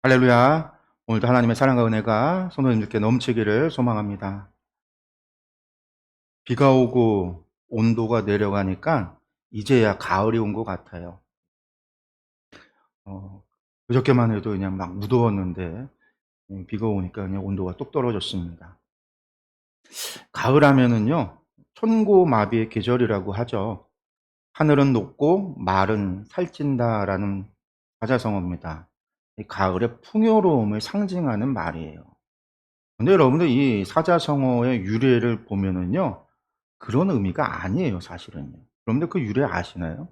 할렐루야. 오늘도 하나님의 사랑과 은혜가 성도님들께 넘치기를 소망합니다. 비가 오고 온도가 내려가니까 이제야 가을이 온 것 같아요. 어, 그저께만 해도 그냥 막 무더웠는데 비가 오니까 그냥 온도가 뚝 떨어졌습니다. 가을 하면은요, 천고마비의 계절이라고 하죠. 하늘은 높고 말은 살찐다라는 사자성어입니다. 이 가을의 풍요로움을 상징하는 말이에요. 근데 여러분들 이 사자성어의 유래를 보면은요, 그런 의미가 아니에요, 사실은요. 여러분들 그 유래 아시나요?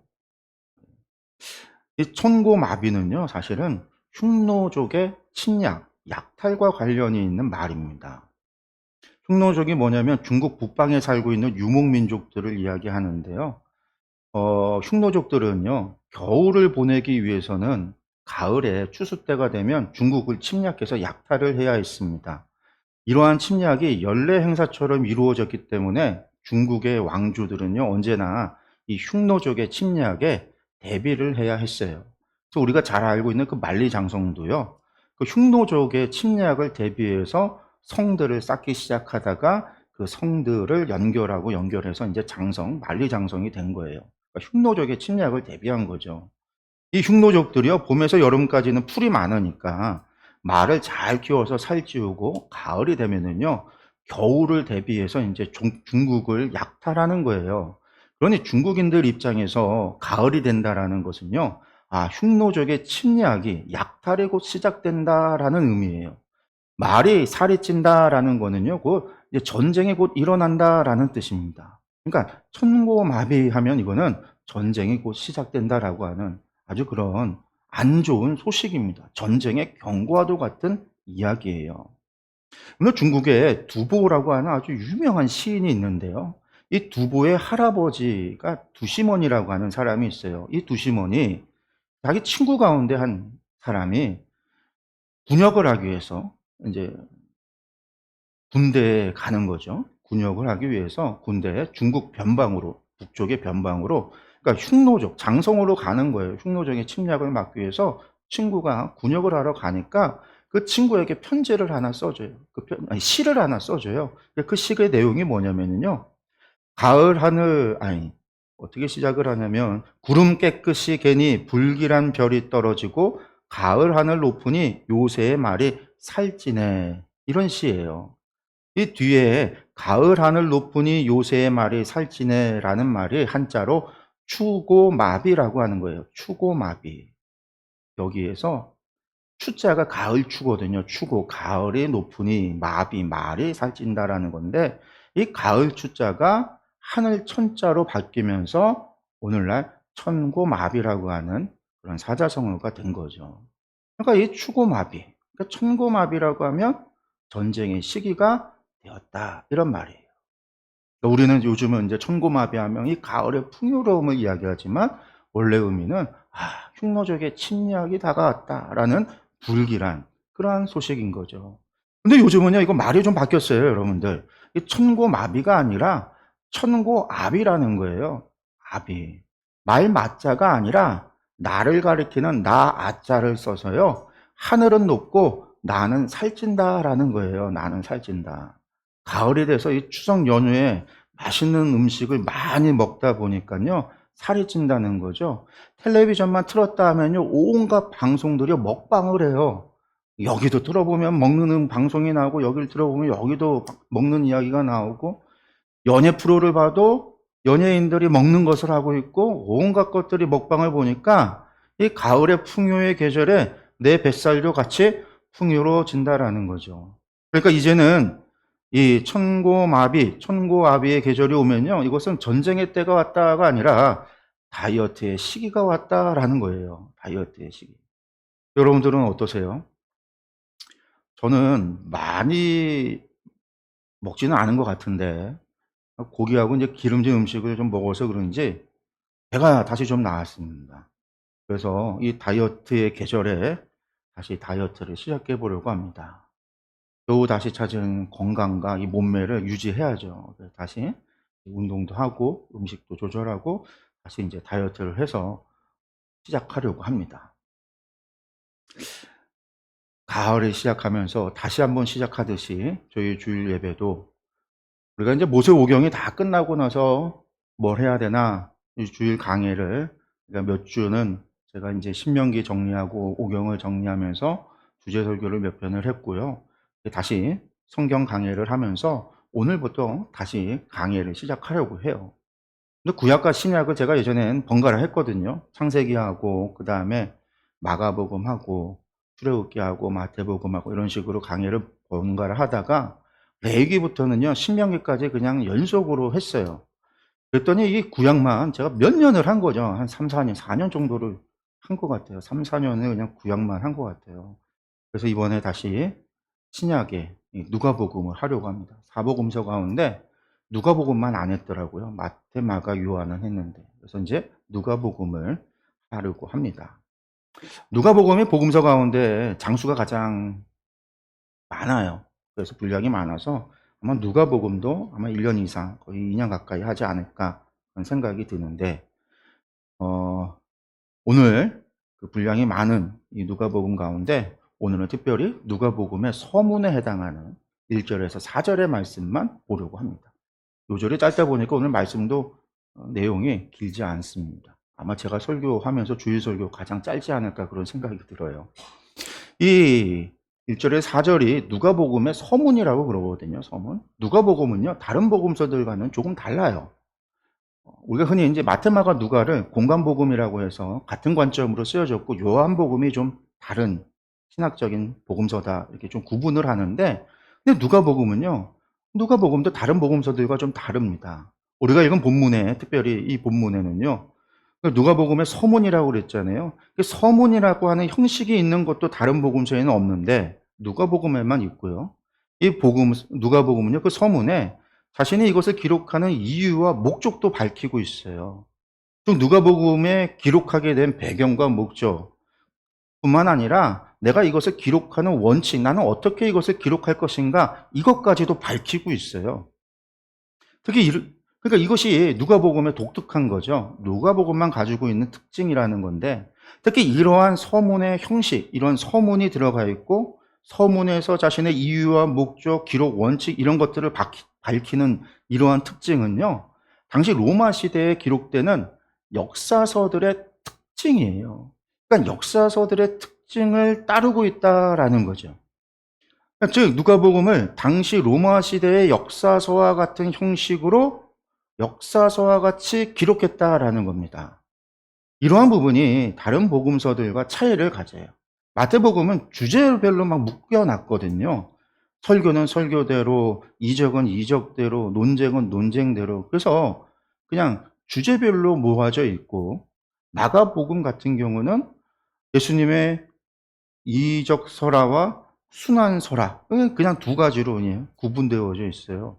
이 천고마비는요, 사실은 흉노족의 침략, 약탈과 관련이 있는 말입니다. 흉노족이 뭐냐면 중국 북방에 살고 있는 유목민족들을 이야기하는데요. 흉노족들은요, 겨울을 보내기 위해서는 가을에 추수 때가 되면 중국을 침략해서 약탈을 해야 했습니다. 이러한 침략이 연례 행사처럼 이루어졌기 때문에 중국의 왕조들은요, 언제나 이 흉노족의 침략에 대비를 해야 했어요. 그래서 우리가 잘 알고 있는 그 만리장성도요, 그 흉노족의 침략을 대비해서 성들을 쌓기 시작하다가 그 성들을 연결해서 이제 만리장성이 된 거예요. 그러니까 흉노족의 침략을 대비한 거죠. 이 흉노족들이요, 봄에서 여름까지는 풀이 많으니까 말을 잘 키워서 살찌우고 가을이 되면은요, 겨울을 대비해서 이제 중국을 약탈하는 거예요. 그러니 중국인들 입장에서 가을이 된다라는 것은요, 흉노족의 침략이 약탈이 곧 시작된다라는 의미예요. 말이 살이 찐다라는 거는요, 곧 이제 전쟁이 곧 일어난다라는 뜻입니다. 그러니까 천고마비하면 이거는 전쟁이 곧 시작된다라고 하는 아주 그런 안 좋은 소식입니다. 전쟁의 경고와도 같은 이야기예요. 근데 중국에 두보라고 하는 아주 유명한 시인이 있는데요. 이 두보의 할아버지가 두시먼이라고 하는 사람이 있어요. 이 두시먼이 자기 친구 가운데 한 사람이 군역을 하기 위해서 이제 군대에 가는 거죠. 군역을 하기 위해서 군대에 중국 변방으로, 북쪽의 변방으로, 그러니까 흉노족, 장성으로 가는 거예요. 흉노족의 침략을 막기 위해서 친구가 군역을 하러 가니까 그 친구에게 편지를 하나 써줘요. 시를 하나 써줘요. 그 시의 내용이 뭐냐면요. 가을 하늘, 어떻게 시작을 하냐면, 구름 깨끗이 개니 불길한 별이 떨어지고, 가을 하늘 높으니 요새의 말이 살찌네. 이런 시예요. 이 뒤에 가을 하늘 높으니 요새의 말이 살찌네라는 말이 한자로 추고마비라고 하는 거예요. 추고마비. 여기에서 추자가 가을 추거든요. 추고, 가을이 높으니 마비, 말이 살찐다라는 건데 이 가을 추자가 하늘 천자로 바뀌면서 오늘날 천고마비라고 하는 그런 사자성어가 된 거죠. 그러니까 이 추고마비, 그러니까 천고마비라고 하면 전쟁의 시기가 되었다 이런 말이에요. 그러니까 우리는 요즘은 이제 천고마비하면 이 가을의 풍요로움을 이야기하지만 원래 의미는 흉노족의 침략이 다가왔다라는 불길한 그러한 소식인 거죠. 근데 요즘은요 이거 말이 좀 바뀌었어요, 여러분들. 이 천고마비가 아니라 천고압이라는 거예요. 압이. 말 맞자가 아니라 나를 가리키는 나 아자를 써서요. 하늘은 높고 나는 살찐다라는 거예요. 나는 살찐다. 가을이 돼서 이 추석 연휴에 맛있는 음식을 많이 먹다 보니까요. 살이 찐다는 거죠. 텔레비전만 틀었다 하면요. 온갖 방송들이 먹방을 해요. 여기도 들어보면 먹는 방송이 나오고 여기를 들어보면 여기도 먹는 이야기가 나오고 연예 프로를 봐도 연예인들이 먹는 것을 하고 있고 온갖 것들이 먹방을 보니까 이 가을의 풍요의 계절에 내 뱃살도 같이 풍요로워진다라는 거죠. 그러니까 이제는 이 천고아비의 계절이 오면요. 이것은 전쟁의 때가 왔다가 아니라 다이어트의 시기가 왔다라는 거예요. 다이어트의 시기. 여러분들은 어떠세요? 저는 많이 먹지는 않은 것 같은데 고기하고 이제 기름진 음식을 좀 먹어서 그런지 배가 다시 좀 나왔습니다. 그래서 이 다이어트의 계절에 다시 다이어트를 시작해 보려고 합니다. 겨우 다시 찾은 건강과 이 몸매를 유지해야죠. 그래서 다시 운동도 하고 음식도 조절하고 다시 이제 다이어트를 해서 시작하려고 합니다. 가을에 시작하면서 다시 한번 시작하듯이 저희 주일 예배도 우리가 이제 모세오경이 다 끝나고 나서 뭘 해야 되나 이 주일 강해를 그러니까 몇 주는 제가 이제 신명기 정리하고 오경을 정리하면서 주제 설교를 몇 편을 했고요. 다시 성경 강해를 하면서 오늘부터 다시 강해를 시작하려고 해요. 근데 구약과 신약을 제가 예전엔 번갈아 했거든요. 창세기하고 그다음에 마가복음하고 출애굽기하고 마태복음하고 이런 식으로 강해를 번갈아 하다가 레위기부터는요 신명기까지 그냥 연속으로 했어요. 그랬더니 이 구약만 제가 몇 년을 한 거죠. 한 3, 4년, 4년 정도를 한 것 같아요. 3, 4년을 그냥 구약만 한 것 같아요. 그래서 이번에 다시 신약에 이 누가복음을 하려고 합니다. 사복음서 가운데 누가복음만 안 했더라고요. 마태, 마가, 요한은 했는데. 그래서 이제 누가복음을 하려고 합니다. 누가복음이 복음서 가운데 장수가 가장 많아요. 그래서 분량이 많아서 아마 누가복음도 아마 1년 이상, 거의 2년 가까이 하지 않을까 그런 생각이 드는데, 오늘 그 분량이 많은 이 누가복음 가운데 오늘은 특별히 누가복음의 서문에 해당하는 1절에서 4절의 말씀만 보려고 합니다. 요절이 짧다 보니까 오늘 말씀도 내용이 길지 않습니다. 아마 제가 설교하면서 주일 설교 가장 짧지 않을까 그런 생각이 들어요. 이 1절에 4절이 누가복음의 서문이라고 그러거든요. 서문. 누가복음은요 다른 복음서들과는 조금 달라요. 우리가 흔히 이제 마테마가 누가를 공간복음이라고 해서 같은 관점으로 쓰여졌고 요한복음이 좀 다른 신학적인 복음서다 이렇게 좀 구분을 하는데, 근데 누가복음은요 누가복음도 다른 복음서들과 좀 다릅니다. 우리가 읽은 본문에 특별히 이 본문에는요 누가복음의 서문이라고 그랬잖아요. 서문이라고 하는 형식이 있는 것도 다른 복음서에는 없는데 누가복음에만 있고요. 이 복음 누가복음은요 그 서문에 자신이 이것을 기록하는 이유와 목적도 밝히고 있어요. 또 누가복음에 기록하게 된 배경과 목적 뿐만 아니라 내가 이것을 기록하는 원칙, 나는 어떻게 이것을 기록할 것인가 이것까지도 밝히고 있어요. 특히 그러니까 이것이 누가복음의 독특한 거죠. 누가복음만 가지고 있는 특징이라는 건데, 특히 이러한 서문의 형식, 이런 서문이 들어가 있고 서문에서 자신의 이유와 목적, 기록, 원칙 이런 것들을 밝히는 이러한 특징은요, 당시 로마 시대에 기록되는 역사서들의 특징이에요. 그러니까 역사서들의 특징을 따르고 있다라는 거죠. 즉 누가복음을 당시 로마 시대의 역사서와 같은 형식으로 역사서와 같이 기록했다라는 겁니다. 이러한 부분이 다른 복음서들과 차이를 가져요. 마태복음은 주제별로 막 묶여놨거든요. 설교는 설교대로, 이적은 이적대로, 논쟁은 논쟁대로. 그래서 그냥 주제별로 모아져 있고, 마가복음 같은 경우는 예수님의 이적 설화와 순환 설화 그냥 두 가지로 그냥 구분되어져 있어요.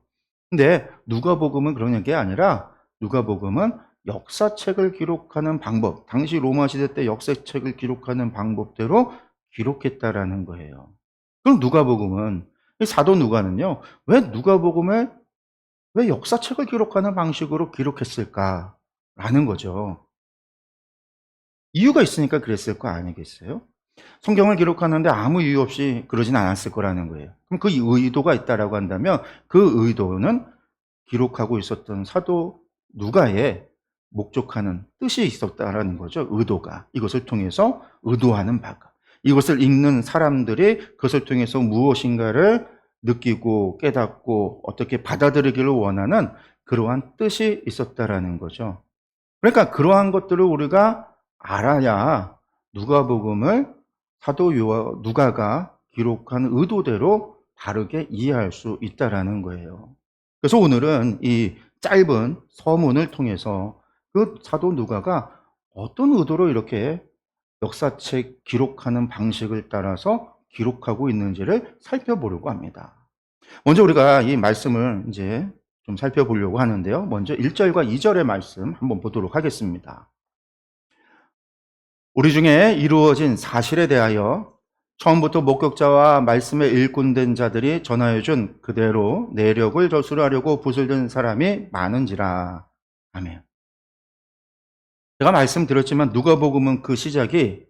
근데 누가복음은 그런 게 아니라 누가복음은 역사책을 기록하는 방법, 당시 로마 시대 때 역사책을 기록하는 방법대로 기록했다라는 거예요. 그럼 누가복음은 이 사도 누가는요, 왜 누가복음을 왜 역사책을 기록하는 방식으로 기록했을까라는 거죠. 이유가 있으니까 그랬을 거 아니겠어요? 성경을 기록하는데 아무 이유 없이 그러진 않았을 거라는 거예요. 그럼 그 의도가 있다라고 한다면 그 의도는 기록하고 있었던 사도 누가의 목적하는 뜻이 있었다라는 거죠. 의도가. 이것을 통해서 의도하는 바가. 이것을 읽는 사람들이 그것을 통해서 무엇인가를 느끼고 깨닫고 어떻게 받아들이기를 원하는 그러한 뜻이 있었다라는 거죠. 그러니까 그러한 것들을 우리가 알아야 누가복음을 사도 누가가 기록한 의도대로 바르게 이해할 수 있다라는 거예요. 그래서 오늘은 이 짧은 서문을 통해서 그 사도 누가가 어떤 의도로 이렇게 역사책 기록하는 방식을 따라서 기록하고 있는지를 살펴보려고 합니다. 먼저 우리가 이 말씀을 이제 좀 살펴보려고 하는데요. 먼저 1절과 2절의 말씀 한번 보도록 하겠습니다. 우리 중에 이루어진 사실에 대하여 처음부터 목격자와 말씀에 일꾼된 자들이 전하여준 그대로 내력을 저술하려고 붓을 든 사람이 많은지라. 아멘. 제가 말씀드렸지만 누가복음은 그 시작이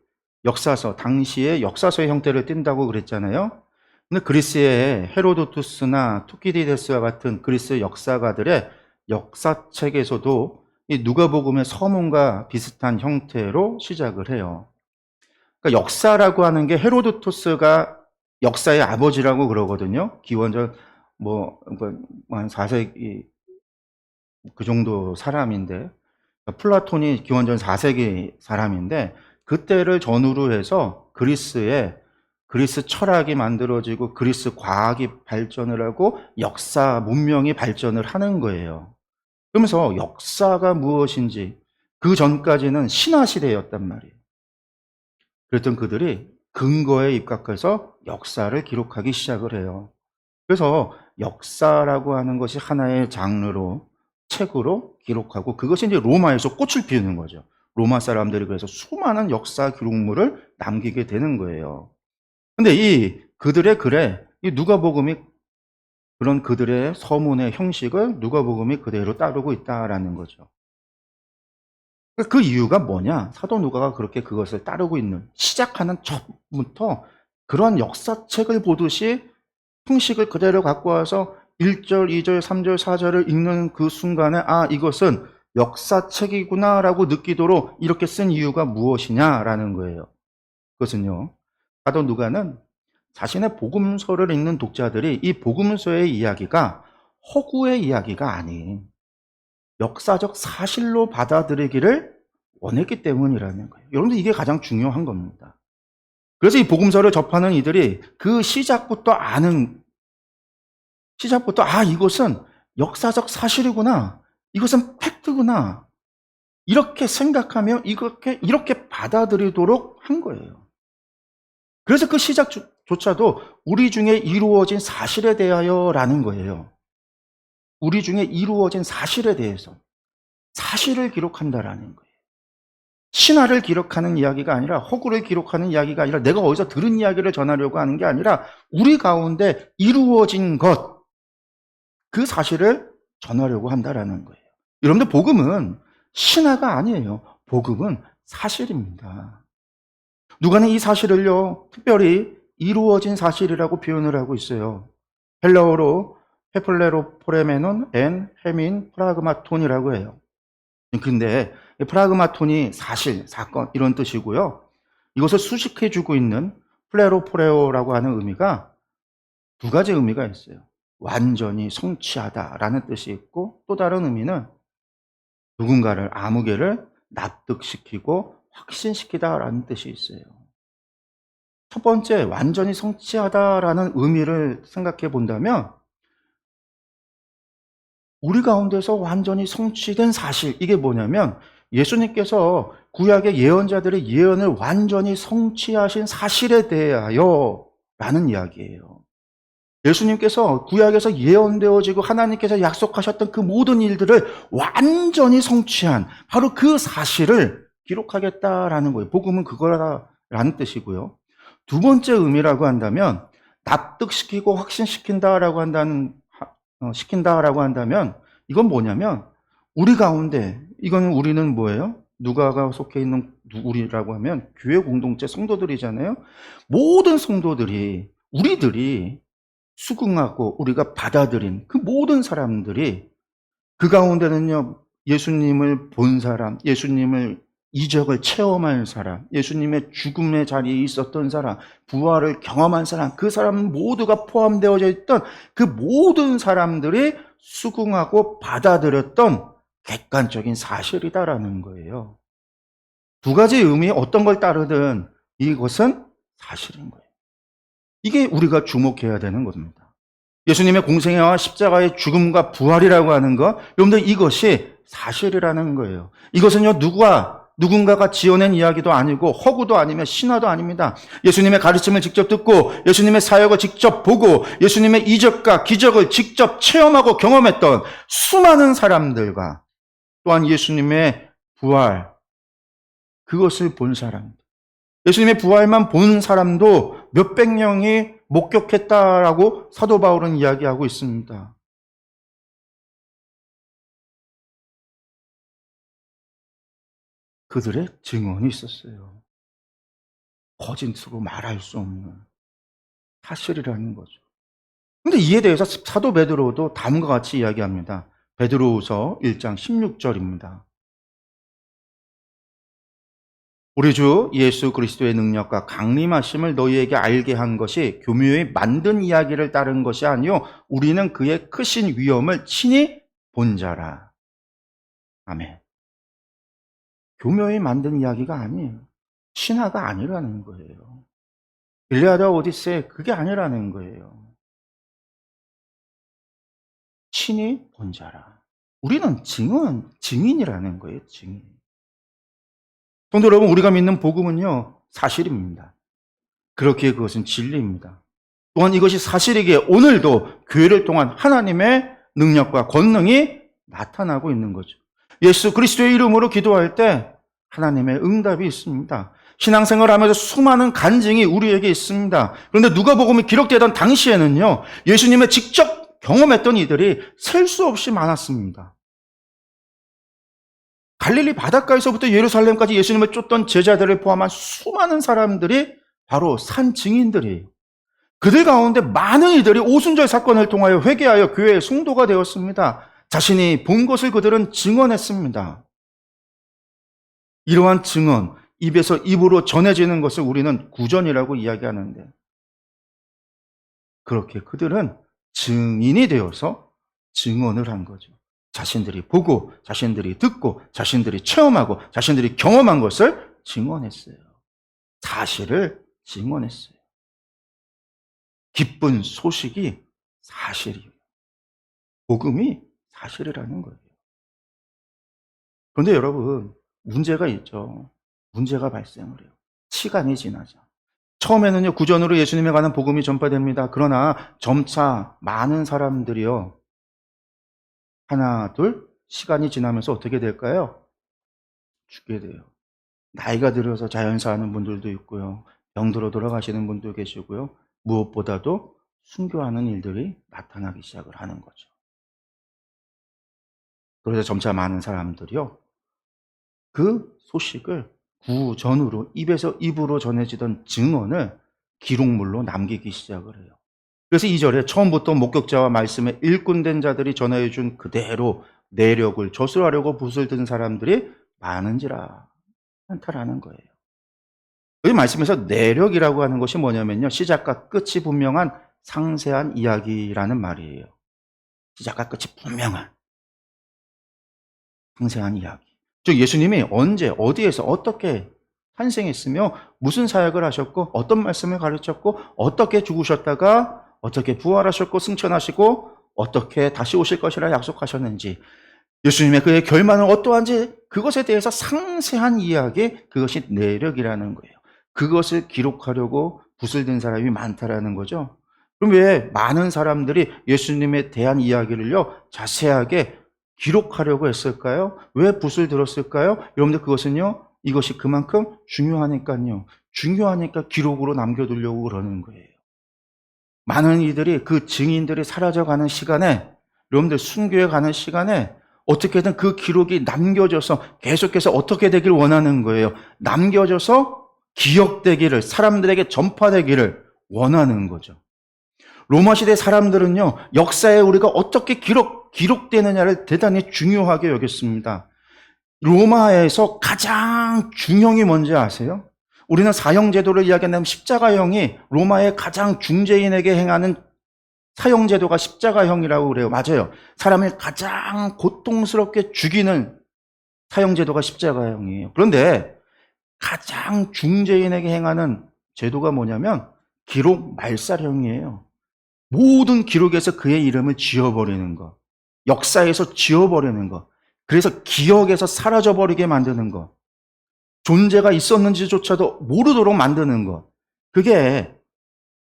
역사서, 당시의 역사서의 형태를 띈다고 그랬잖아요. 근데 그리스의 헤로도투스나 투키디데스와 같은 그리스 역사가들의 역사책에서도 이 누가복음의 서문과 비슷한 형태로 시작을 해요. 그러니까 역사라고 하는 게 헤로도토스가 역사의 아버지라고 그러거든요. 기원전 한 4세기 그 정도 사람인데, 그러니까 플라톤이 기원전 4세기 사람인데, 그때를 전후로 해서 그리스 철학이 만들어지고 그리스 과학이 발전을 하고 역사 문명이 발전을 하는 거예요. 그러면서 역사가 무엇인지 그 전까지는 신화 시대였단 말이에요. 그랬던 그들이 근거에 입각해서 역사를 기록하기 시작을 해요. 그래서 역사라고 하는 것이 하나의 장르로, 책으로 기록하고, 그것이 이제 로마에서 꽃을 피우는 거죠. 로마 사람들이 그래서 수많은 역사 기록물을 남기게 되는 거예요. 근데 이 그들의 글에 이 누가복음이 그런 그들의 서문의 형식을 누가복음이 그대로 따르고 있다라는 거죠. 그 이유가 뭐냐? 사도 누가가 그렇게 그것을 따르고 있는, 시작하는 첫부터 그런 역사책을 보듯이 형식을 그대로 갖고 와서 1절, 2절, 3절, 4절을 읽는 그 순간에 아, 이것은 역사책이구나라고 느끼도록 이렇게 쓴 이유가 무엇이냐라는 거예요. 그것은요, 사도 누가는 자신의 복음서를 읽는 독자들이 이 복음서의 이야기가 허구의 이야기가 아닌 역사적 사실로 받아들이기를 원했기 때문이라는 거예요. 여러분들, 이게 가장 중요한 겁니다. 그래서 이 복음서를 접하는 이들이 그 시작부터 이것은 역사적 사실이구나, 이것은 팩트구나, 이렇게 생각하며 이렇게 받아들이도록 한 거예요. 그래서 그 시작조차도 우리 중에 이루어진 사실에 대하여라는 거예요. 우리 중에 이루어진 사실에 대해서 사실을 기록한다라는 거예요. 신화를 기록하는 이야기가 아니라, 허구를 기록하는 이야기가 아니라, 내가 어디서 들은 이야기를 전하려고 하는 게 아니라 우리 가운데 이루어진 것, 그 사실을 전하려고 한다라는 거예요. 여러분들, 복음은 신화가 아니에요. 복음은 사실입니다. 누가는 이 사실을요, 특별히 이루어진 사실이라고 표현을 하고 있어요. 헬라어로 헤플레로 포레메논 엔 헤민 프라그마톤이라고 해요. 근데 프라그마톤이 사실, 사건, 이런 뜻이고요. 이것을 수식해주고 있는 플레로포레오라고 하는 의미가 두 가지 의미가 있어요. 완전히 성취하다라는 뜻이 있고, 또 다른 의미는 누군가를, 아무개를 납득시키고 확신시키다라는 뜻이 있어요. 첫 번째, 완전히 성취하다라는 의미를 생각해 본다면, 우리 가운데서 완전히 성취된 사실, 이게 뭐냐면 예수님께서 구약의 예언자들의 예언을 완전히 성취하신 사실에 대하여 라는 이야기예요. 예수님께서 구약에서 예언되어지고 하나님께서 약속하셨던 그 모든 일들을 완전히 성취한 바로 그 사실을 기록하겠다라는 거예요. 복음은 그거라는 뜻이고요. 두 번째 의미라고 한다면, 납득시키고 시킨다라고 한다면, 이건 뭐냐면 우리 가운데, 이거는 우리는 뭐예요? 누가가 속해 있는 우리라고 하면 교회 공동체 성도들이잖아요. 모든 성도들이, 우리들이 수긍하고 우리가 받아들인 그 모든 사람들이, 그 가운데는요, 예수님을 본 사람, 예수님을 이적을 체험한 사람, 예수님의 죽음의 자리에 있었던 사람, 부활을 경험한 사람, 그 사람 모두가 포함되어져 있던 그 모든 사람들이 수긍하고 받아들였던 객관적인 사실이다라는 거예요. 두 가지 의미, 어떤 걸 따르든 이것은 사실인 거예요. 이게 우리가 주목해야 되는 겁니다. 예수님의 공생애와 십자가의 죽음과 부활이라고 하는 것, 여러분들, 이것이 사실이라는 거예요. 이것은요, 누군가가 지어낸 이야기도 아니고 허구도 아니며 신화도 아닙니다. 예수님의 가르침을 직접 듣고 예수님의 사역을 직접 보고 예수님의 이적과 기적을 직접 체험하고 경험했던 수많은 사람들과, 또한 예수님의 부활, 그것을 본 사람, 예수님의 부활만 본 사람도 몇백 명이 목격했다라고 사도 바울은 이야기하고 있습니다. 그들의 증언이 있었어요. 거짓으로 말할 수 없는 사실이라는 거죠. 근데 이에 대해서 사도 베드로도 다음과 같이 이야기합니다. 베드로후서 1장 16절입니다. 우리 주 예수 그리스도의 능력과 강림하심을 너희에게 알게 한 것이 교묘히 만든 이야기를 따른 것이 아니요 우리는 그의 크신 위엄을 친히 본 자라. 아멘. 교묘히 만든 이야기가 아니에요. 신화가 아니라는 거예요. 일리아드와 오디세이 그게 아니라는 거예요. 친히 본 자라. 우리는 증인이라는 거예요. 증인. 성도 여러분, 우리가 믿는 복음은요 사실입니다. 그렇기에 그것은 진리입니다. 또한 이것이 사실이기에 오늘도 교회를 통한 하나님의 능력과 권능이 나타나고 있는 거죠. 예수 그리스도의 이름으로 기도할 때 하나님의 응답이 있습니다. 신앙생활을 하면서 수많은 간증이 우리에게 있습니다. 그런데 누가복음이 기록되던 당시에는요 예수님의 직접 경험했던 이들이 셀 수 없이 많았습니다. 갈릴리 바닷가에서부터 예루살렘까지 예수님을 쫓던 제자들을 포함한 수많은 사람들이 바로 산 증인들이에요. 그들 가운데 많은 이들이 오순절 사건을 통하여 회개하여 교회의 성도가 되었습니다. 자신이 본 것을 그들은 증언했습니다. 이러한 증언, 입에서 입으로 전해지는 것을 우리는 구전이라고 이야기하는데 그렇게 그들은 증인이 되어서 증언을 한 거죠. 자신들이 보고, 자신들이 듣고, 자신들이 체험하고, 자신들이 경험한 것을 증언했어요. 사실을 증언했어요. 기쁜 소식이 사실이에요. 복음이 사실이라는 거예요. 그런데 여러분, 문제가 있죠. 문제가 발생을 해요. 시간이 지나자. 처음에는요, 구전으로 예수님에 관한 복음이 전파됩니다. 그러나 점차 많은 사람들이요, 하나, 둘, 시간이 지나면서 어떻게 될까요? 죽게 돼요. 나이가 들어서 자연사하는 분들도 있고요. 병들어 돌아가시는 분도 계시고요. 무엇보다도 순교하는 일들이 나타나기 시작을 하는 거죠. 그래서 점차 많은 사람들이요. 그 소식을 구전으로 입에서 입으로 전해지던 증언을 기록물로 남기기 시작을 해요. 그래서 2절에 처음부터 목격자와 말씀에 일꾼된 자들이 전하여 준 그대로 내력을 저술하려고 붓을 든 사람들이 많은지라 많다라는 거예요. 이 말씀에서 내력이라고 하는 것이 뭐냐면요. 시작과 끝이 분명한 상세한 이야기라는 말이에요. 시작과 끝이 분명한 상세한 이야기. 즉 예수님이 언제 어디에서 어떻게 탄생했으며 무슨 사역을 하셨고 어떤 말씀을 가르쳤고 어떻게 죽으셨다가 어떻게 부활하셨고 승천하시고 어떻게 다시 오실 것이라 약속하셨는지 예수님의 그의 결말은 어떠한지 그것에 대해서 상세한 이야기, 그것이 내력이라는 거예요. 그것을 기록하려고 붓을 든 사람이 많다라는 거죠. 그럼 왜 많은 사람들이 예수님에 대한 이야기를요 자세하게 기록하려고 했을까요? 왜 붓을 들었을까요? 여러분들 그것은요 이것이 그만큼 중요하니까요. 중요하니까 기록으로 남겨두려고 그러는 거예요. 많은 이들이 그 증인들이 사라져가는 시간에 여러분들 순교해 가는 시간에 어떻게든 그 기록이 남겨져서 계속해서 어떻게 되길 원하는 거예요. 남겨져서 기억되기를, 사람들에게 전파되기를 원하는 거죠. 로마 시대 사람들은요, 역사에 우리가 어떻게 기록되느냐를 대단히 중요하게 여겼습니다. 로마에서 가장 중형이 뭔지 아세요? 우리는 사형제도를 이야기한다면 십자가형이 로마의 가장 중죄인에게 행하는 사형제도가 십자가형이라고 그래요. 맞아요. 사람을 가장 고통스럽게 죽이는 사형제도가 십자가형이에요. 그런데 가장 중죄인에게 행하는 제도가 뭐냐면 기록 말살형이에요. 모든 기록에서 그의 이름을 지워버리는 것. 역사에서 지워버리는 것. 그래서 기억에서 사라져버리게 만드는 것. 존재가 있었는지조차도 모르도록 만드는 것. 그게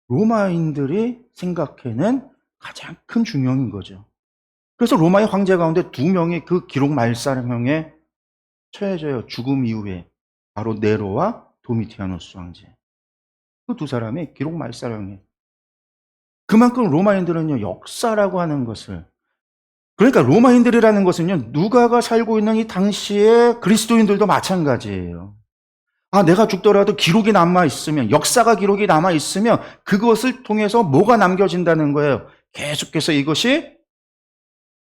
로마인들이 생각해낸 가장 큰 중형인 거죠. 그래서 로마의 황제 가운데 2명이 그 기록 말살형에 처해져요. 죽음 이후에. 바로 네로와 도미티아누스 황제. 그 2사람이 기록 말살형에. 그만큼 로마인들은요, 역사라고 하는 것을, 그러니까 로마인들이라는 것은요, 누가가 살고 있는 이 당시에 그리스도인들도 마찬가지예요. 내가 죽더라도 기록이 남아있으면, 역사가 기록이 남아있으면 그것을 통해서 뭐가 남겨진다는 거예요? 계속해서 이것이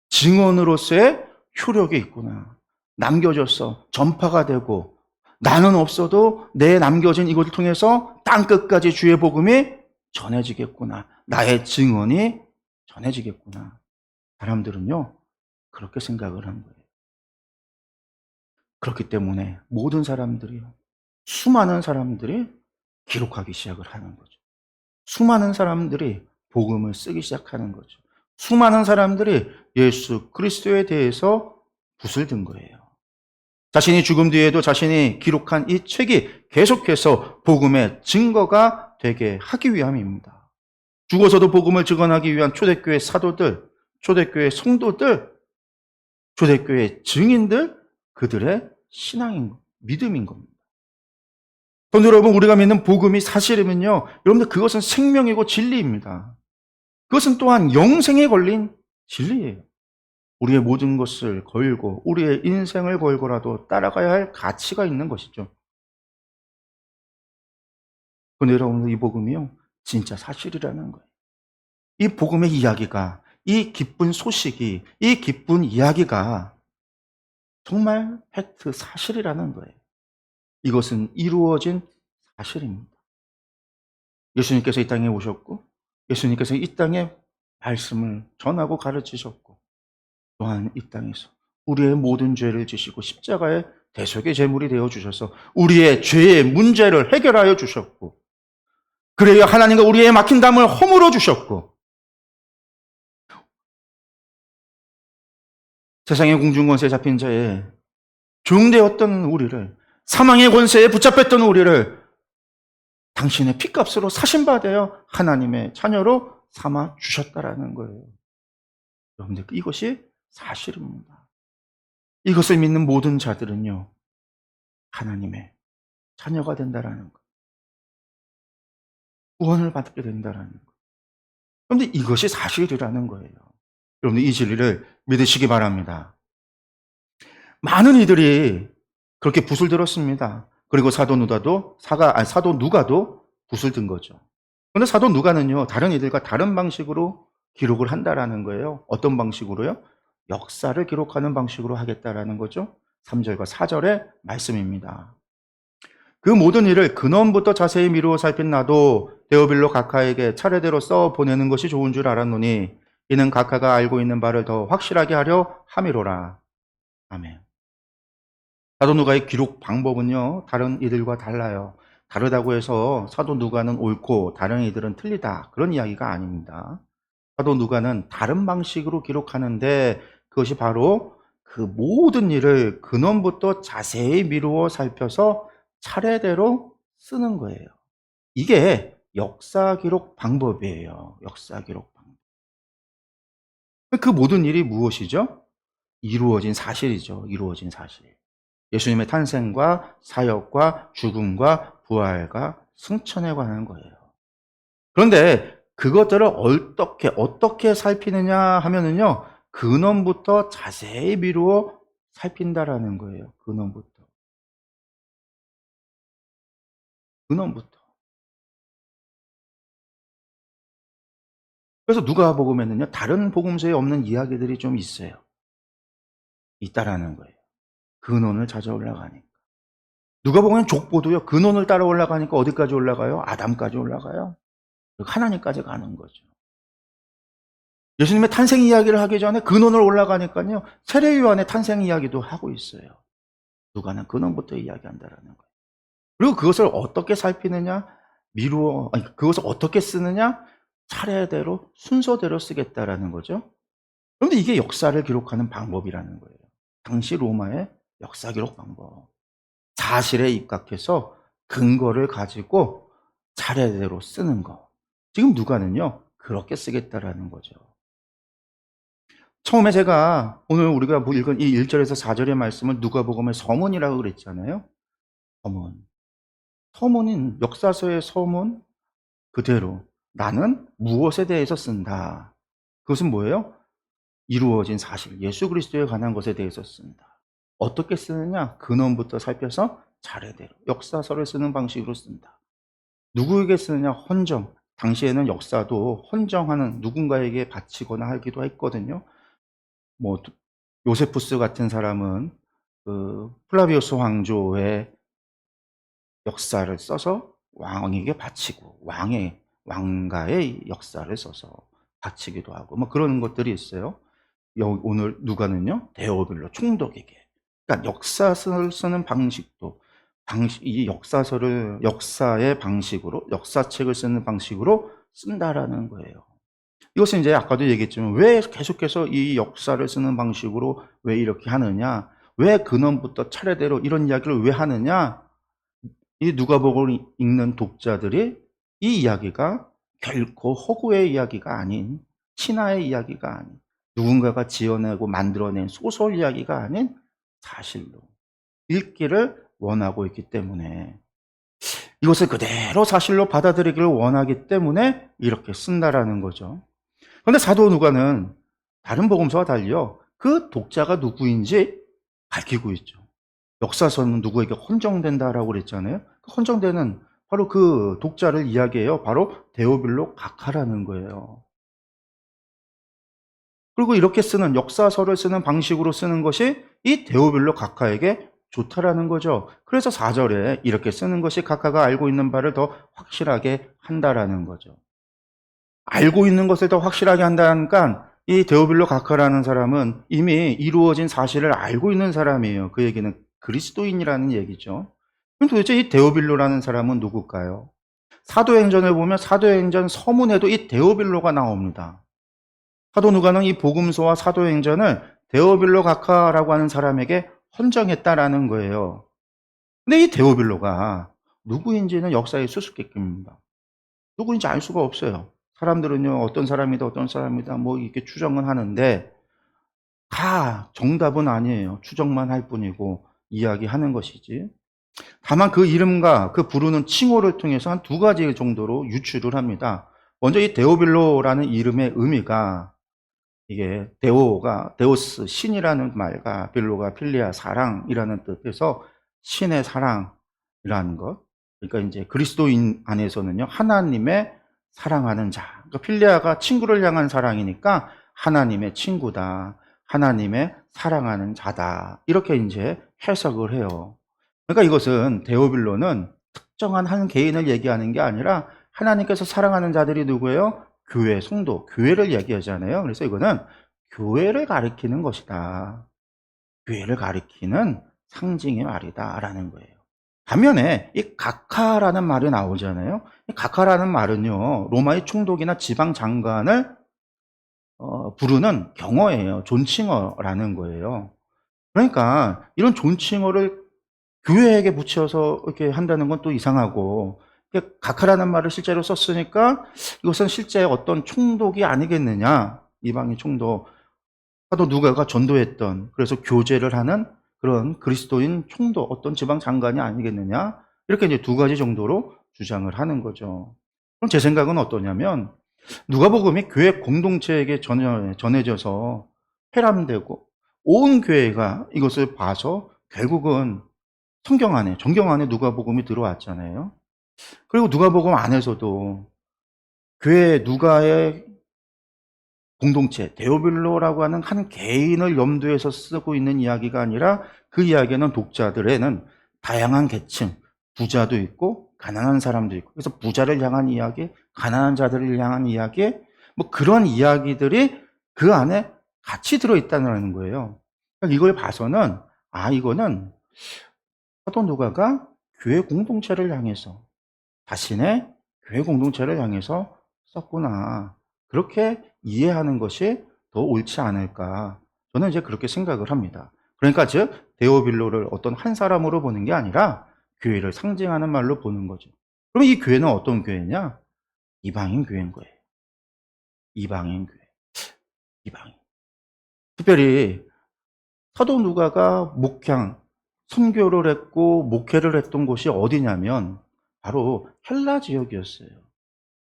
증언으로서의 효력이 있구나. 남겨졌어. 전파가 되고, 나는 없어도 내 남겨진 이것을 통해서 땅끝까지 주의 복음이 전해지겠구나. 나의 증언이 전해지겠구나. 사람들은요, 그렇게 생각을 한 거예요. 그렇기 때문에 모든 사람들이요, 수많은 사람들이 기록하기 시작을 하는 거죠. 수많은 사람들이 복음을 쓰기 시작하는 거죠. 수많은 사람들이 예수 그리스도에 대해서 붓을 든 거예요. 자신이 죽음 뒤에도 자신이 기록한 이 책이 계속해서 복음의 증거가 되게 하기 위함입니다. 죽어서도 복음을 증언하기 위한 초대교회 사도들, 초대교회 성도들, 초대교회 증인들, 그들의 신앙인, 믿음인 겁니다. 그런데 여러분, 우리가 믿는 복음이 사실이면요, 여러분들 그것은 생명이고 진리입니다. 그것은 또한 영생에 걸린 진리예요. 우리의 모든 것을 걸고 우리의 인생을 걸고라도 따라가야 할 가치가 있는 것이죠. 그런데 여러분, 이 복음이요, 진짜 사실이라는 거예요. 이 복음의 이야기가, 이 기쁜 소식이, 이 기쁜 이야기가 정말 팩트, 사실이라는 거예요. 이것은 이루어진 사실입니다. 예수님께서 이 땅에 오셨고, 예수님께서 이 땅에 말씀을 전하고 가르치셨고, 또한 이 땅에서 우리의 모든 죄를 지시고 십자가의 대속의 제물이 되어 주셔서 우리의 죄의 문제를 해결하여 주셨고, 그래야 하나님과 우리의 막힌 담을 허물어 주셨고, 세상의 공중권세에 잡힌 자에 종되었던 우리를, 사망의 권세에 붙잡혔던 우리를 당신의 피값으로 사신받아 하나님의 자녀로 삼아 주셨다라는 거예요. 여러분들, 이것이 사실입니다. 이것을 믿는 모든 자들은요, 하나님의 자녀가 된다라는 것, 구원을 받게 된다라는 것. 그런데 이것이 사실이라는 거예요. 여러분들, 이 진리를 믿으시기 바랍니다. 많은 이들이 그렇게 붓을 들었습니다. 그리고 사도 누가도 붓을 든 거죠. 그런데 사도 누가는요, 다른 이들과 다른 방식으로 기록을 한다라는 거예요. 어떤 방식으로요? 역사를 기록하는 방식으로 하겠다라는 거죠. 3절과 4절의 말씀입니다. 그 모든 일을 근원부터 자세히 미루어 살핀 나도 데오빌로 각하에게 차례대로 써 보내는 것이 좋은 줄 알았노니 이는 각하가 알고 있는 바를 더 확실하게 하려 함이로라. 아멘. 사도 누가의 기록 방법은요, 다른 이들과 달라요. 다르다고 해서 사도 누가는 옳고 다른 이들은 틀리다, 그런 이야기가 아닙니다. 사도 누가는 다른 방식으로 기록하는데 그것이 바로 그 모든 일을 근원부터 자세히 미루어 살펴서 차례대로 쓰는 거예요. 이게 역사 기록 방법이에요. 역사 기록 방법. 그 모든 일이 무엇이죠? 이루어진 사실이죠. 이루어진 사실. 예수님의 탄생과 사역과 죽음과 부활과 승천에 관한 거예요. 그런데 그것들을 어떻게 살피느냐 하면은요, 근원부터 자세히 미루어 살핀다라는 거예요. 근원부터. 그래서 누가복음에는요, 다른 복음서에 없는 이야기들이 좀 있어요. 있다라는 거예요. 근원을 찾아 올라가니까. 누가복음은 족보도요, 근원을 따라 올라가니까 어디까지 올라가요? 아담까지 올라가요. 하나님까지 가는 거죠. 예수님의 탄생 이야기를 하기 전에 근원을 올라가니까요, 세례 요한의 탄생 이야기도 하고 있어요. 누가는 근원부터 이야기한다라는 거예요. 그리고 그것을 어떻게 살피느냐, 그것을 어떻게 쓰느냐, 차례대로 순서대로 쓰겠다라는 거죠. 그런데 이게 역사를 기록하는 방법이라는 거예요. 당시 로마의 역사 기록 방법. 사실에 입각해서 근거를 가지고 차례대로 쓰는 거. 지금 누가는요, 그렇게 쓰겠다라는 거죠. 처음에 제가 오늘 우리가 읽은 이 1절에서 4절의 말씀을 누가복음의 서문이라고 그랬잖아요. 서문. 서문인 역사서의 서문 그대로 나는 무엇에 대해서 쓴다. 그것은 뭐예요? 이루어진 사실, 예수 그리스도에 관한 것에 대해서 쓴다. 어떻게 쓰느냐? 근원부터 살펴서 차례대로 역사서를 쓰는 방식으로 쓴다. 누구에게 쓰느냐? 헌정. 당시에는 역사도 헌정하는 누군가에게 바치거나 하기도 했거든요. 뭐 요세푸스 같은 사람은 그 플라비우스 황조의 역사를 써서 왕에게 바치고 왕가의 역사를 써서 바치기도 하고 뭐 그런 것들이 있어요. 오늘 누가는요 데오빌로 총독에게. 그러니까 역사서를 쓰는 방식도 이 역사의 방식으로 역사책을 쓰는 방식으로 쓴다라는 거예요. 이것은 이제 아까도 얘기했지만 왜 계속해서 이 역사를 쓰는 방식으로 왜 이렇게 하느냐? 왜 근원부터 차례대로 이런 이야기를 왜 하느냐? 이 누가복음을 읽는 독자들이 이 이야기가 결코 허구의 이야기가 아닌 신화의 이야기가 아닌 누군가가 지어내고 만들어낸 소설 이야기가 아닌 사실로 읽기를 원하고 있기 때문에 이것을 그대로 사실로 받아들이기를 원하기 때문에 이렇게 쓴다라는 거죠. 그런데 사도 누가는 다른 복음서와 달리요 그 독자가 누구인지 밝히고 있죠. 역사서는 누구에게 헌정된다라고 그랬잖아요. 헌정되는 바로 그 독자를 이야기해요. 바로 데오빌로 각하라는 거예요. 그리고 이렇게 쓰는 역사서를 쓰는 방식으로 쓰는 것이 이 데오빌로 각하에게 좋다라는 거죠. 그래서 4절에 이렇게 쓰는 것이 각하가 알고 있는 바를 더 확실하게 한다라는 거죠. 알고 있는 것을 더 확실하게 한다니까 이 데오빌로 각하라는 사람은 이미 이루어진 사실을 알고 있는 사람이에요. 그 얘기는 그리스도인이라는 얘기죠. 그럼 도대체 이 데오빌로라는 사람은 누굴까요? 사도행전을 보면 사도행전 서문에도 이 데오빌로가 나옵니다. 사도 누가는 이 복음서와 사도행전을 데오빌로 각하라고 하는 사람에게 헌정했다라는 거예요. 근데 이 데오빌로가 누구인지는 역사의 수수께끼입니다. 누구인지 알 수가 없어요. 사람들은요 어떤 사람이다 어떤 사람이다 뭐 이렇게 추정은 하는데 다 정답은 아니에요. 추정만 할 뿐이고 이야기하는 것이지. 다만 그 이름과 그 부르는 칭호를 통해서 한 두 가지 정도로 유추를 합니다. 먼저 이 데오빌로라는 이름의 의미가 이게 데오스 신이라는 말과 빌로가 필리아 사랑이라는 뜻에서 신의 사랑이라는 것. 그러니까 이제 그리스도인 안에서는요 하나님의 사랑하는 자. 그러니까 필리아가 친구를 향한 사랑이니까 하나님의 친구다. 하나님의 사랑하는 자다. 이렇게 이제 해석을 해요. 그러니까 이것은 데오빌로는 특정한 한 개인을 얘기하는 게 아니라 하나님께서 사랑하는 자들이 누구예요? 교회, 성도, 교회를 얘기하잖아요. 그래서 이거는 교회를 가리키는 것이다. 교회를 가리키는 상징의 말이다라는 거예요. 반면에 이 각하라는 말이 나오잖아요. 이 각하라는 말은요, 로마의 총독이나 지방 장관을 부르는 경어예요. 존칭어라는 거예요. 그러니까 이런 존칭어를 교회에게 붙여서 이렇게 한다는 건 또 이상하고, 각하라는 말을 실제로 썼으니까 이것은 실제 어떤 총독이 아니겠느냐. 이방인 총독. 사도 누가가 전도했던, 그래서 교제를 하는 그런 그리스도인 총독, 어떤 지방 장관이 아니겠느냐. 이렇게 이제 두 가지 정도로 주장을 하는 거죠. 그럼 제 생각은 어떠냐면, 누가복음이 교회 공동체에게 전해져서 회람되고 온 교회가 이것을 봐서 결국은 성경 안에, 정경 안에 누가복음이 들어왔잖아요. 그리고 누가복음 안에서도 교회 누가의 공동체, 데오빌로라고 하는 한 개인을 염두에서 쓰고 있는 이야기가 아니라 그 이야기는 독자들에는 다양한 계층, 부자도 있고 가난한 사람도 있고, 그래서 부자를 향한 이야기, 가난한 자들을 향한 이야기, 뭐 그런 이야기들이 그 안에 같이 들어있다는 거예요. 그러니까 이걸 봐서는 이거는 사도 누가가 교회 공동체를 향해서, 자신의 교회 공동체를 향해서 썼구나. 그렇게 이해하는 것이 더 옳지 않을까. 저는 이제 그렇게 생각을 합니다. 그러니까 즉 데오빌로를 어떤 한 사람으로 보는 게 아니라 교회를 상징하는 말로 보는 거죠. 그럼 이 교회는 어떤 교회냐? 이방인 교회인 거예요. 이방인 교회. 이방인. 특별히 사도 누가가 선교를 했고 목회를 했던 곳이 어디냐면 바로 헬라 지역이었어요.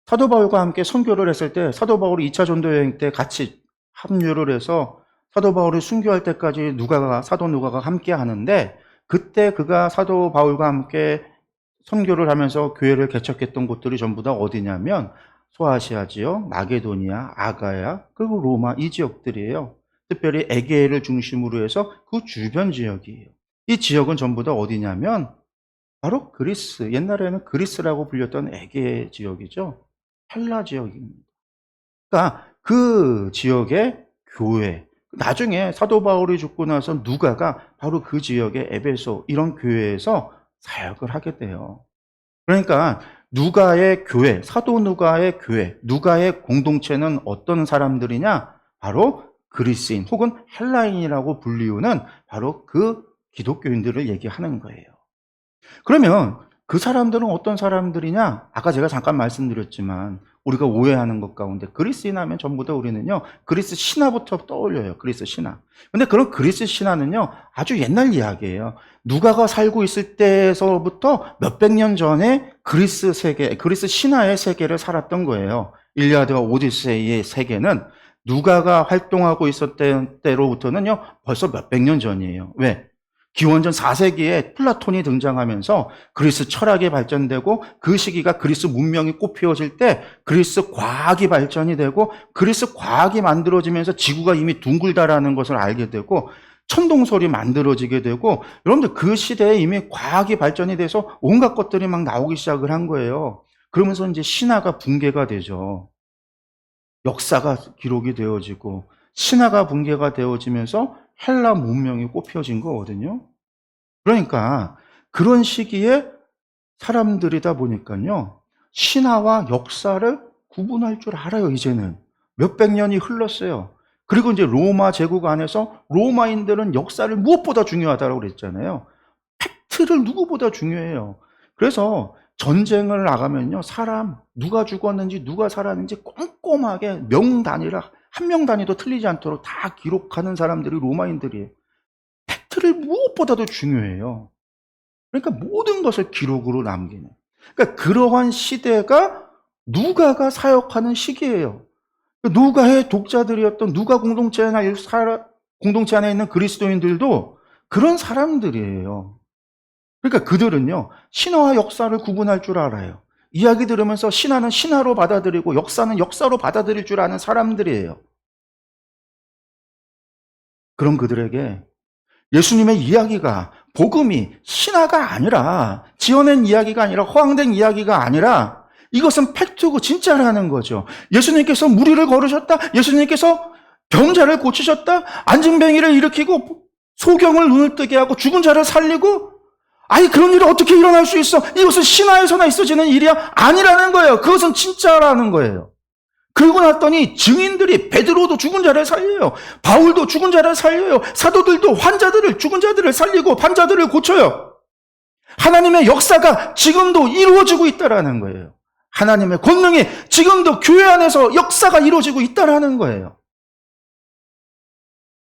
사도 바울과 함께 선교를 했을 때 사도 바울이 2차 전도 여행 때 같이 합류를 해서 사도 바울이 순교할 때까지 사도 누가가 함께 하는데 그때 그가 사도 바울과 함께 선교를 하면서 교회를 개척했던 곳들이 전부 다 어디냐면 소아시아 지역, 마게도니아, 아가야, 그리고 로마 이 지역들이에요. 특별히 에게를 중심으로 해서 그 주변 지역이에요. 이 지역은 전부 다 어디냐면 바로 그리스, 옛날에는 그리스라고 불렸던 에게 지역이죠. 헬라 지역입니다. 그러니까 그 지역의 교회, 나중에 사도 바울이 죽고 나서 누가가 바로 그 지역의 에베소 이런 교회에서 사역을 하게 돼요. 그러니까 누가의 교회, 사도 누가의 교회, 누가의 공동체는 어떤 사람들이냐? 바로 그리스인 혹은 헬라인이라고 불리우는 바로 그 기독교인들을 얘기하는 거예요. 그러면 그 사람들은 어떤 사람들이냐? 아까 제가 잠깐 말씀드렸지만 우리가 오해하는 것 가운데 그리스인 하면 전부 다 우리는요, 그리스 신화부터 떠올려요. 그리스 신화. 근데 그런 그리스 신화는요, 아주 옛날 이야기예요. 누가가 살고 있을 때에서부터 몇백 년 전에 그리스 세계, 그리스 신화의 세계를 살았던 거예요. 일리아드와 오디세이의 세계는 누가가 활동하고 있었던 때로부터는요, 벌써 몇백 년 전이에요. 왜? 기원전 4세기에 플라톤이 등장하면서 그리스 철학이 발전되고 그 시기가 그리스 문명이 꽃피워질 때 그리스 과학이 발전이 되고 그리스 과학이 만들어지면서 지구가 이미 둥글다라는 것을 알게 되고 천동설이 만들어지게 되고 여러분들 그 시대에 이미 과학이 발전이 돼서 온갖 것들이 막 나오기 시작을 한 거예요. 그러면서 이제 신화가 붕괴가 되죠. 역사가 기록이 되어지고 신화가 붕괴가 되어지면서 헬라 문명이 꽃피워진 거거든요. 그러니까 그런 시기에 사람들이다 보니까요, 신화와 역사를 구분할 줄 알아요. 이제는 몇백 년이 흘렀어요. 그리고 이제 로마 제국 안에서 로마인들은 역사를 무엇보다 중요하다고 그랬잖아요. 팩트를 누구보다 중요해요. 그래서 전쟁을 나가면요, 사람 누가 죽었는지 누가 살았는지 꼼꼼하게 명 단위라 한 명 단위도 틀리지 않도록 다 기록하는 사람들이 로마인들이에요. 팩트를 무엇보다도 중요해요. 그러니까 모든 것을 기록으로 남기는. 그러니까 그러한 시대가 누가가 사역하는 시기예요. 누가의 독자들이었던 누가 공동체 안에 있는 그리스도인들도 그런 사람들이에요. 그러니까 그들은요, 신화와 역사를 구분할 줄 알아요. 이야기 들으면서 신화는 신화로 받아들이고 역사는 역사로 받아들일 줄 아는 사람들이에요. 그런 그들에게 예수님의 이야기가, 복음이 신화가 아니라, 지어낸 이야기가 아니라, 허황된 이야기가 아니라, 이것은 팩트고 진짜라는 거죠. 예수님께서 무리를 걸으셨다. 예수님께서 병자를 고치셨다. 안진뱅이를 일으키고 소경을 눈을 뜨게 하고 죽은 자를 살리고, 아니 그런 일이 어떻게 일어날 수 있어? 이것은 신화에서나 있어지는 일이야? 아니라는 거예요. 그것은 진짜라는 거예요. 그러고 났더니 증인들이 베드로도 죽은 자를 살려요. 바울도 죽은 자를 살려요. 사도들도 환자들을, 죽은 자들을 살리고 환자들을 고쳐요. 하나님의 역사가 지금도 이루어지고 있다라는 거예요. 하나님의 권능이 지금도 교회 안에서 역사가 이루어지고 있다라는 거예요.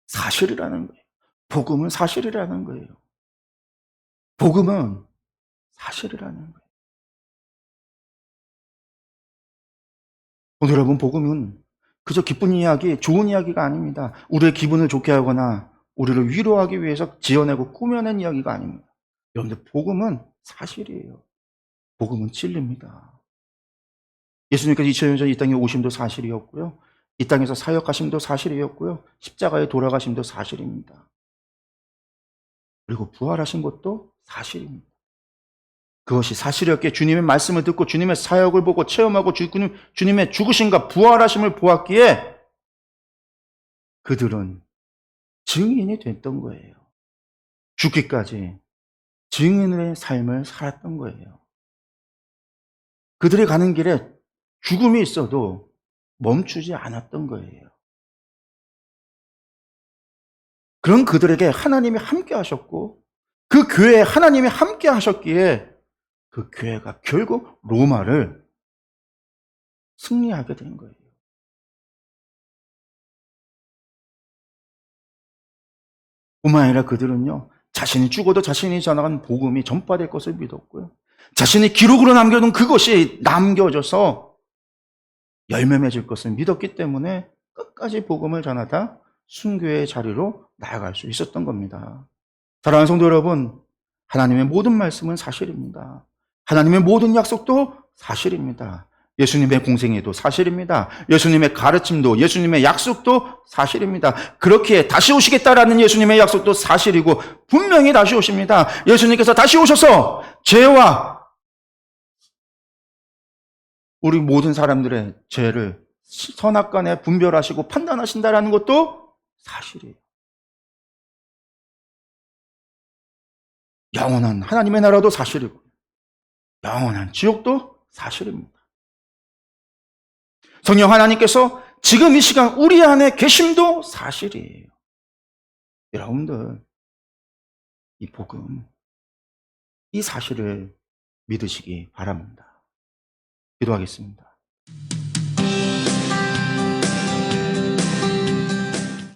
사실이라는 거예요. 복음은 사실이라는 거예요. 복음은 사실이라는 거예요. 오늘 여러분, 복음은 그저 기쁜 이야기, 좋은 이야기가 아닙니다. 우리의 기분을 좋게 하거나 우리를 위로하기 위해서 지어내고 꾸며낸 이야기가 아닙니다. 여러분들, 복음은 사실이에요. 복음은 진리입니다. 예수님께서 2000년 전 이 땅에 오심도 사실이었고요. 이 땅에서 사역하심도 사실이었고요. 십자가에 돌아가심도 사실입니다. 그리고 부활하신 것도 사실입니다. 그것이 사실이었기에 주님의 말씀을 듣고 주님의 사역을 보고 체험하고 주님의 죽으심과 부활하심을 보았기에 그들은 증인이 됐던 거예요. 죽기까지 증인의 삶을 살았던 거예요. 그들이 가는 길에 죽음이 있어도 멈추지 않았던 거예요. 그런 그들에게 하나님이 함께 하셨고 그 교회에 하나님이 함께 하셨기에 그 교회가 결국 로마를 승리하게 된 거예요. 뿐만 아니라 그들은요, 자신이 죽어도 자신이 전한 복음이 전파될 것을 믿었고요. 자신이 기록으로 남겨둔 그것이 남겨져서 열매 맺을 것을 믿었기 때문에 끝까지 복음을 전하다 순교의 자리로 나아갈 수 있었던 겁니다. 사랑하는 성도 여러분, 하나님의 모든 말씀은 사실입니다. 하나님의 모든 약속도 사실입니다. 예수님의 공생애도 사실입니다. 예수님의 가르침도, 예수님의 약속도 사실입니다. 그렇게 다시 오시겠다라는 예수님의 약속도 사실이고 분명히 다시 오십니다. 예수님께서 다시 오셔서 죄와 우리 모든 사람들의 죄를 선악간에 분별하시고 판단하신다라는 것도 사실이에요. 영원한 하나님의 나라도 사실이고 영원한 지옥도 사실입니다. 성령 하나님께서 지금 이 시간 우리 안에 계심도 사실이에요. 여러분들, 이 복음, 이 사실을 믿으시기 바랍니다. 기도하겠습니다.